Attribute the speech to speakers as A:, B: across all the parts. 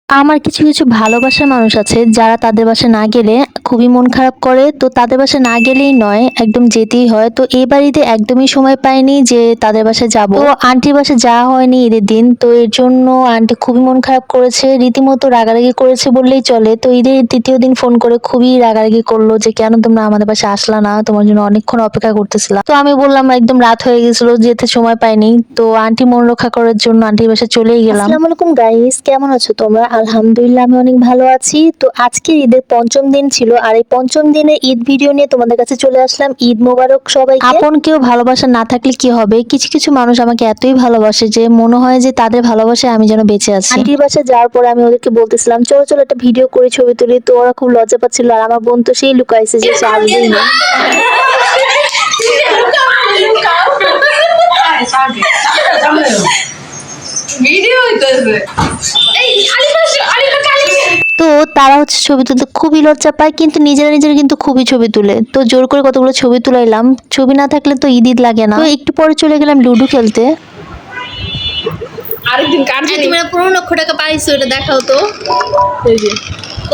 A: আমার কিছু, কিছু ভালোবাসার মানুষ আছে যারা তাদের বাসায় না গেলে খুবই মন খারাপ করে। তো তাদের বাসায় না গেলেই নয়, একদম যেতেই হয়। তো এই বাড়িতে একদমই সময় পাইনি যে তাদের বাসায় যাব। তো আন্টির বাসায় যাওয়া হয়নি ঈদের দিন। তো এর জন্য আন্টি খুবই মন খারাপ করেছে, রীতিমতো রাগারাগি করেছে বললেই চলে। তো ঈদের ৩য় দিন ফোন করে খুবই রাগারাগি করলো যে কেন তোমরা আমাদের বাসায় আসলা না, তোমার জন্য অনেকক্ষণ অপেক্ষা করতেছিলাম। তো আমি বললাম একদম রাত হয়ে গেছিল, যেতে সময় পাইনি। তো আন্টি মন রক্ষা করার জন্য আন্টির বাসায় চলেই গেলাম। আসসালামু আলাইকুম গাইস, কেমন আছো তোমরা? আলহামদুলিল্লাহ আমি অনেক ভালো আছি। তো আজকে ঈদের পঞ্চম দিন ছিল, আর এই পঞ্চম দিনে ঈদ ভিডিও নিয়ে তোমাদের কাছে চলে আসলাম। ঈদ মোবারক সবাইকে। আপন কেউ ভালোবাসা না থাকলে কি হবে, কিছু কিছু মানুষ আমাকে এতই ভালোবাসে যে মনে হয় যে তাদের ভালোবাসায় আমি যেন বেঁচে আছি। আন্টির বাসায় যাওয়ার পরে আমি ওদেরকে বলতেছিলাম চলো চলো একটা ভিডিও করি, ছবি তুলি। তো ওরা খুব লজ্জা পাচ্ছিল, আর আমার বোন তো সেই লুকাইছে যে সে আসবেই না। তো তারা হচ্ছে ছবি তুলতে খুবই লজ্জা পায়, কিন্তু নিজেরা নিজেরা কিন্তু খুবই ছবি তুলে। তো জোর করে কতগুলো ছবি তুলাইলাম, ছবি না থাকলে তো ঈদ লাগে না। তো একটু পরে চলে গেলাম লুডো খেলতে।
B: আরেকদিন কার জানি
C: তোমরা 15 লক্ষ টাকা পাইছো, এটা দেখাও তো।
B: এই যে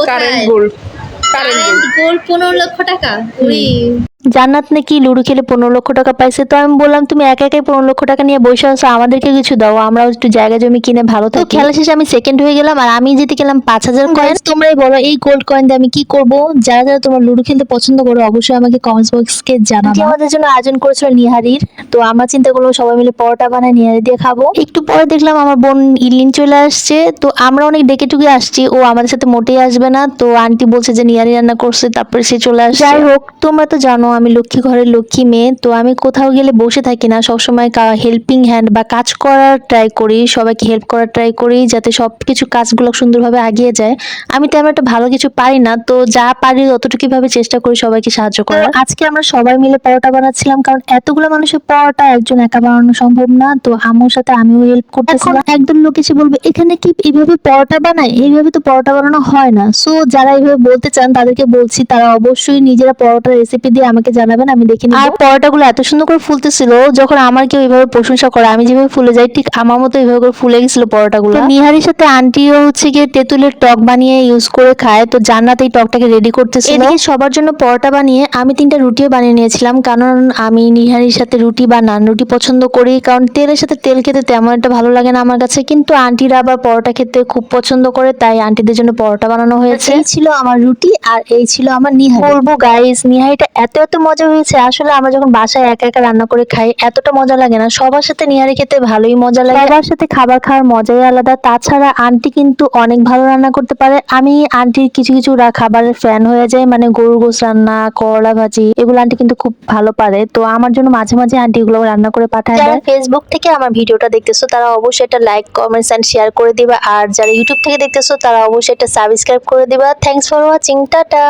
B: কারেন্ট গোল্ড
C: গোল্ড 15 লক্ষ টাকা। উই
A: জান্নাত নাকি লুডো খেলে 15 লক্ষ টাকা পাইছে। তো আমি বললাম তুমি একা একাই 15 লক্ষ টাকা নিয়ে বসে আছো, আমাদেরকে কিছু দাও, আমরাও একটু জায়গা জমি কিনে ভালো থাকি। তো খেলা শেষে আমি সেকেন্ড হয়ে গেলাম, আর আমি জিতে গেলাম 5000 কয়েন। তোমরাই বলো এই গোল্ড কয়েন দিয়ে আমি কি করব? যারা যারা তোমরা লুডো খেলতে পছন্দ করো অবশ্যই আমাকে কমেন্টস বক্সকে জানাবা। আমাদের জন্য আয়োজন করেছিল নিহারির। তো আমরা চিন্তা করলাম সবাই মিলে পরোটা বানায় নিহারি দিয়ে খাবো। একটু পরে দেখলাম আমার বোন ইলিন চলে আসছে। তো আমরা অনেক ডেকে টুকে আসছি, ও আমাদের সাথে মোটেই আসবে না। তো আন্টি বলছে যে নিহারি রান্না করছে, তারপরে সে চলে আসছে। যাই হোক, তোমরা তো জানো আমি লক্ষ্মী ঘরের লক্ষ্মী মেয়ে। তো আমি কোথাও গেলে বসে থাকি না, সবসময় হেল্পিং হ্যান্ড বা কাজ করার ট্রাই করি, সবাইকে হেল্প করার ট্রাই করি যাতে সবকিছু কাজগুলো সুন্দরভাবে এগিয়ে যায়। আমি তেমন একটা ভালো কিছু পারি না, তো যা পারি অতটুকু ভাবে চেষ্টা করি সবাইকে সাহায্য করার। আজকে আমরা সবাই মিলে পরোটা বানাচ্ছিলাম, কারণ এতগুলো মানুষের পরোটা একজন একা বানানো সম্ভব না। তো আম্মুর সাথে আমিও হেল্প করতেছিলাম। একদম লোক এসে বলবে এখানে কি এইভাবে পরোটা বানায়? এইভাবে তো পরোটা বানানো হয় না। সো যারা এইভাবে বলতে চান তাদেরকে বলছি তারা অবশ্যই নিজেরা পরোটার রেসিপি দিয়ে আমাকে জানাবেন, আমি দেখে নিব। আর পরোটাগুলো এত সুন্দর করে ফুলতেছিল, যখন আমার কেউ এইভাবে প্রশংসা করে আমি যেভাবে ফুলে যাই, ঠিক আমার মতো এইভাবে করে ফুলে গেছিল পরোটাগুলো। নিহারির সাথে আন্টিও হচ্ছে গিয়ে তেঁতুলের টক বানিয়ে ইউজ করে খায়। তো জান্নাত এই টকটাকে রেডি করতেছিল। এদিকে সবার জন্য পরোটা বানিয়ে আমি 3টা রুটিও বানিয়ে নিয়েছিলাম, কারণ আমি নিহারির সাথে রুটি বা নান রুটি পছন্দ করি, কারণ তেলের সাথে তেল খেতে তেমন একটা ভালো লাগে না আমার কাছে। কিন্তু আন্টিরা আবার পরোটা খেতে খুব পছন্দ করে, তাই আন্টিদের জন্য পরোটা বানানো হয়েছে। এই ছিল আমার রুটি, আর এই ছিল আমার নিহারি। বলবো গাইস, নিহারিটা এত এত মজা হয়েছে। আসলে আমরা যখন বাসায় একা একা রান্না করে খাই এতটা মজা লাগে না, সবার সাথে নিহারি খেতে ভালোই মজা লাগে। সবার সাথে খাবার খাওয়ার মজাই আলাদা। তাছাড়া আন্টি কিন্তু অনেক ভালো রান্না করতে পারে। আমি আন্টির কিছু কিছু খাবারের ফ্যান হয়ে যাই, মানে গরুর গোশ রান্না, করলা ভাজি, এগুলো আন্টি কিন্তু খুব ভালো পারে। তো আমার জন্য মাঝে মাঝে আন্টি এগুলো রান্না করে পাঠায়। যারা ফেসবুক থেকে আমার ভিডিওটা দেখতেছো তারা অবশ্যই একটা লাইক, কমেন্টস এন্ড শেয়ার করে দিবা, আর যারা ইউটিউব থেকে দেখতেছো তারা অবশ্যই একটা সাবস্ক্রাইব করে দিবা। Thanks for watching, tata.